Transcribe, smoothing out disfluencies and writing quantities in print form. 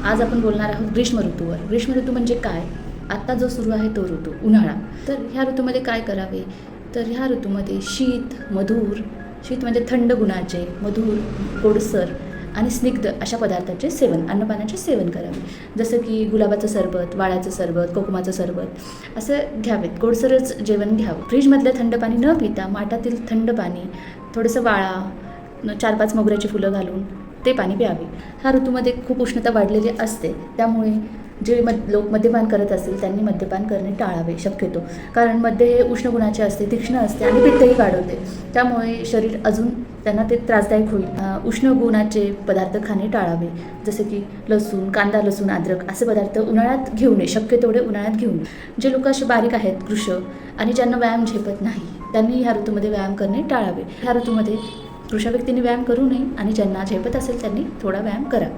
आज आपण बोलणार आहोत ग्रीष्म ऋतूवर. ग्रीष्म ऋतू म्हणजे काय? आत्ता जो सुरू आहे तो ऋतू, उन्हाळा. तर ह्या ऋतूमध्ये काय करावे? तर ह्या ऋतूमध्ये शीत म्हणजे थंड गुणाचे, मधुर, गोडसर आणि स्निग्ध अशा पदार्थाचे सेवन, अन्नपानाचे सेवन करावे. जसं की गुलाबाचं सरबत, वाळाचं सरबत, कोकमाचं सरबत असं घ्यावेत. गोडसरच जेवण घ्यावं. फ्रीजमधलं थंड पाणी न पिता माठातील थंड पाणी, थोडंसं वाळा, 4-5 मोगऱ्याची फुलं घालून ते पाणी प्यावे. ह्या ऋतूमध्ये खूप उष्णता वाढलेली असते, त्यामुळे जे लोक मद्यपान करत असतील त्यांनी मद्यपान करणे टाळावे शक्यतो. कारण मद्य हे उष्ण गुणाचे असते, तीक्ष्ण असते आणि पित्तही वाढवते. त्यामुळे शरीर अजून त्यांना ते त्रासदायक होईल. उष्ण गुणाचे पदार्थ खाणे टाळावे. जसे की लसूण, कांदा, लसूण, अद्रक असे पदार्थ उन्हाळ्यात घेऊ नये, शक्य तेवढे उन्हाळ्यात घेऊ नये. जे लोक असे बारीक आहेत, कृश आणि ज्यांना व्यायाम झेपत नाही, त्यांनी ह्या ऋतूमध्ये व्यायाम करणे टाळावे. ह्या ऋतूमध्ये कृश व्यक्तींनी व्यायाम करू नये आणि ज्यांना झेपत असेल त्यांनी थोडा व्यायाम करावा.